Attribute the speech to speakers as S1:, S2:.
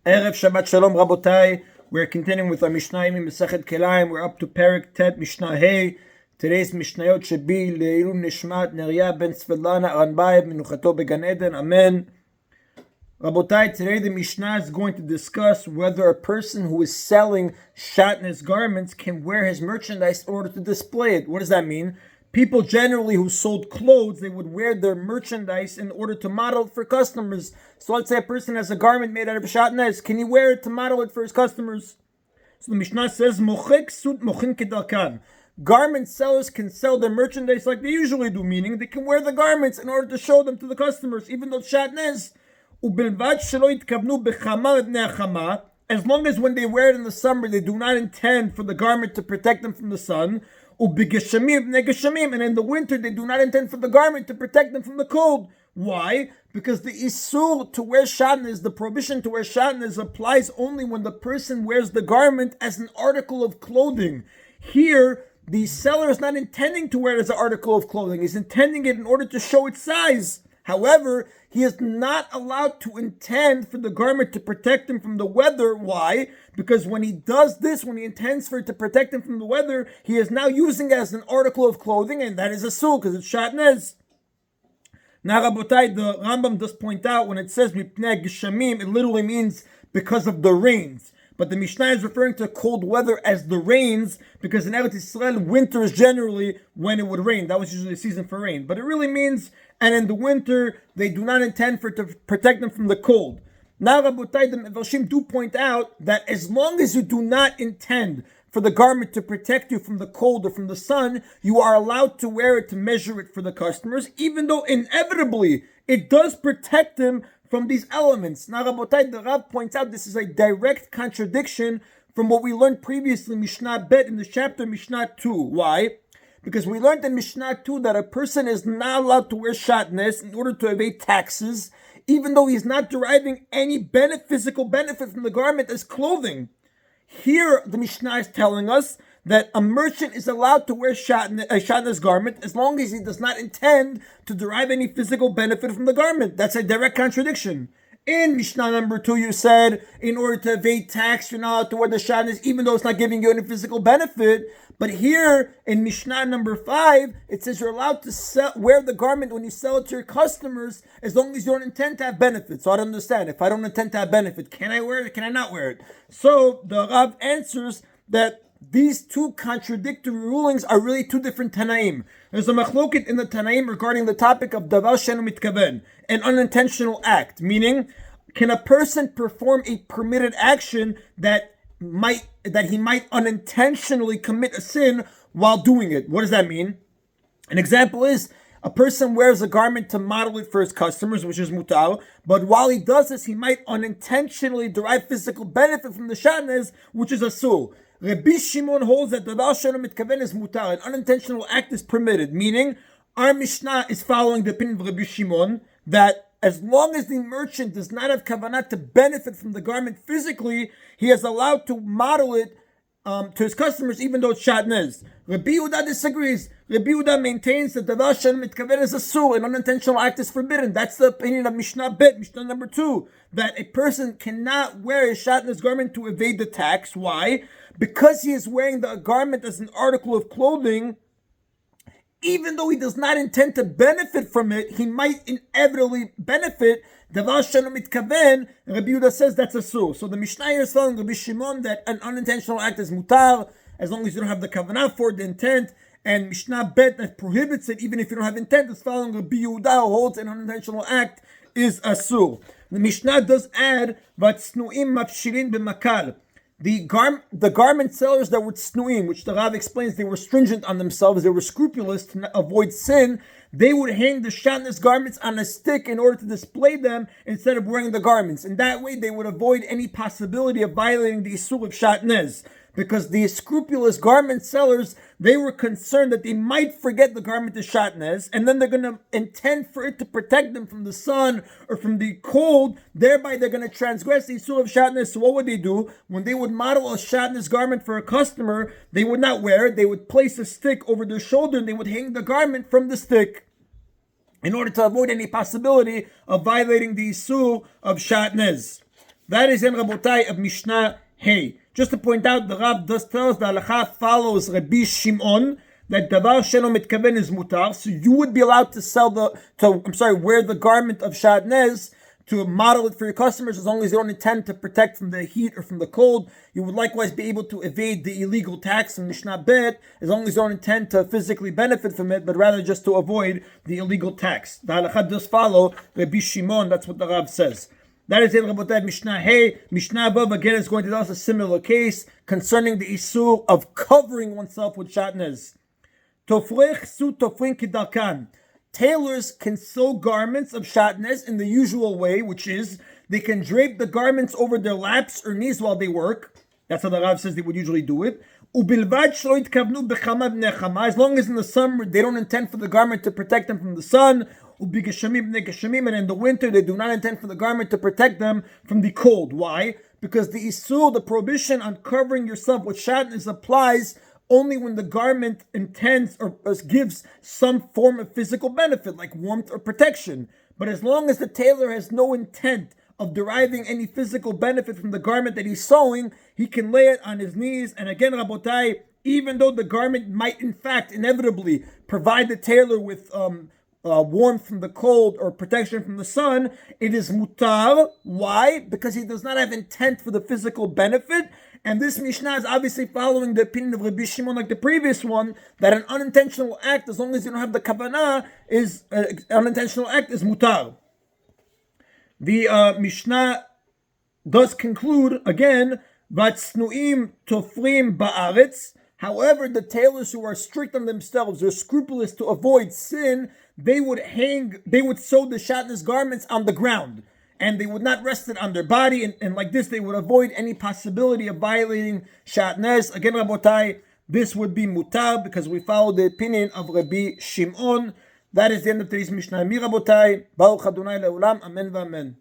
S1: Erev Shabbat Shalom, Rabotai. We're continuing with our Mishna Yomi, Masechet Kilayim. We're up to Perek Tet, Mishnah Hey. Today's Mishnayot should be Le'ilum Nishmat Neria Ben Svedlana Aranbayev Menuchato Began Eden. Amen. Rabotai, today the Mishnah is going to discuss whether a person who is selling shatnez garments can wear his merchandise in order to display it. What does that mean? People generally who sold clothes, they would wear their merchandise in order to model it for customers. So let's say a person has a garment made out of shatnez. Can he wear it to model it for his customers? So the Mishnah says, Mochek sut mochin kedalkan. Garment sellers can sell their merchandise like they usually do, meaning they can wear the garments in order to show them to the customers, even though it's shatnez. As long as when they wear it in the summer, they do not intend for the garment to protect them from the sun. And in the winter, they do not intend for the garment to protect them from the cold. Why? Because the isur to wear shatnez, the prohibition to wear shatnez, applies only when the person wears the garment as an article of clothing. Here, the seller is not intending to wear it as an article of clothing. He's intending it in order to show its size. However, he is not allowed to intend for the garment to protect him from the weather. Why? Because when he does this, when he intends for it to protect him from the weather, he is now using it as an article of clothing, and that is a sul, because it's shatnez. Now, Rabotai, the Rambam does point out when it says mipnei geshamim, it literally means because of the rains. But the Mishnah is referring to cold weather as the rains, because in Eretz Yisrael, winter is generally when it would rain. That was usually the season for rain. But it really means, and in the winter, they do not intend for it to protect them from the cold. Now, Rabotai, the Mefarshim do point out that as long as you do not intend for the garment to protect you from the cold or from the sun, you are allowed to wear it to measure it for the customers, even though inevitably it does protect them from these elements. Now, Rabotai, the Rav points out this is a direct contradiction from what we learned previously, Mishnah Bet, in the chapter Mishnah 2. Why? Because we learned in Mishnah 2 that a person is not allowed to wear shatnez in order to evade taxes, even though he's not deriving any physical benefit from the garment as clothing. Here, the Mishnah is telling us that a merchant is allowed to wear a shatnez garment as long as he does not intend to derive any physical benefit from the garment. That's a direct contradiction. In Mishnah number 2, you said, in order to evade tax, you're not allowed to wear the shatnez, even though it's not giving you any physical benefit. But here, in Mishnah number 5, it says you're allowed to wear the garment when you sell it to your customers, as long as you don't intend to have benefit. So I don't understand. If I don't intend to have benefit, can I wear it? Can I not wear it? So the Rav answers that these two contradictory rulings are really two different Tanaim. There's a machloket in the Tanaim regarding the topic of davar she'eino mitkaven, an unintentional act, meaning, can a person perform a permitted action that he might unintentionally commit a sin while doing it? What does that mean? An example is, a person wears a garment to model it for his customers, which is mutar, but while he does this, he might unintentionally derive physical benefit from the shatnez, which is asur. Rabbi Shimon holds that davar she'eino mitkaven is mutar, an unintentional act is permitted, meaning our Mishnah is following the opinion of Rabbi Shimon that as long as the merchant does not have kavanah to benefit from the garment physically, he is allowed to model it to his customers, even though it's shatnez. Rabbi Yehuda disagrees. Rabbi Yehuda maintains that davar she'eino mitkaven is asur, an unintentional act is forbidden. That's the opinion of Mishnah Bet, Mishnah number 2, that a person cannot wear a shatnez garment to evade the tax. Why? Because he is wearing the garment as an article of clothing, even though he does not intend to benefit from it, he might inevitably benefit. Davar she'eino mitkaven, Rabbi Yehuda says that's asur. So the Mishnah here is telling Rabbi Shimon that an unintentional act is mutar, as long as you don't have the kavanah for it, the intent. And Mishnah Bet that prohibits it, even if you don't have intent, is following Rabbi Yehuda, who holds an unintentional act is asur. The Mishnah does add, "Vatsnuim mafshilin b'makal." The garment sellers that were tznuim, which the Rav explains they were stringent on themselves, they were scrupulous to avoid sin, they would hang the shatnez garments on a stick in order to display them instead of wearing the garments. In that way, they would avoid any possibility of violating the isur of shatnez. Because the scrupulous garment sellers, they were concerned that they might forget the garment is shatnez, and then they're going to intend for it to protect them from the sun or from the cold. Thereby, they're going to transgress the isur of shatnez. So what would they do? When they would model a shatnez garment for a customer, they would not wear it. They would place a stick over their shoulder, and they would hang the garment from the stick in order to avoid any possibility of violating the isur of shatnez. That is in Rabotai of Mishnah Hey. Just to point out, the Rav does tell us the halacha follows Rabbi Shimon, that davar shelo mitkaven is mutar. So you would be allowed to wear the garment of shatnez, to model it for your customers, as long as you don't intend to protect from the heat or from the cold. You would likewise be able to evade the illegal tax in Mishnah Bet, as long as you don't intend to physically benefit from it, but rather just to avoid the illegal tax. The halacha does follow Rabbi Shimon. That's what the Rav says. That is in Rabotai Mishnah Hey. Mishnah Vav again is going to tell us a similar case concerning the issue of covering oneself with shatnez. Tofrech su tofrin kidarkan. Tailors can sew garments of shatnez in the usual way, which is they can drape the garments over their laps or knees while they work. That's how the Rav says they would usually do it. As long as in the summer they don't intend for the garment to protect them from the sun, and in the winter they do not intend for the garment to protect them from the cold. Why? Because the isur, the prohibition on covering yourself with shatnez, applies only when the garment intends or gives some form of physical benefit, like warmth or protection. But as long as the tailor has no intent of deriving any physical benefit from the garment that he's sewing, he can lay it on his knees. And again, Rabotai, even though the garment might in fact inevitably provide the tailor with warmth from the cold or protection from the sun, it is mutar. Why? Because he does not have intent for the physical benefit. And this Mishnah is obviously following the opinion of Rabbi Shimon, like the previous one, that an unintentional act, as long as you don't have the kavanah, is unintentional act is mutar. The Mishnah does conclude again, Vatsnuim tofrim ba'aretz. However, the tailors who are strict on themselves, or scrupulous to avoid sin, they would sew the shatnez garments on the ground, and they would not rest it on their body, and like this they would avoid any possibility of violating shatnez. Again, Rabotai, this would be mutar because we follow the opinion of Rabbi Shimon. That is the end of today's Mishnah. Mi Rabotai, Baruch Adonai Le'olam, Amen v'Amen.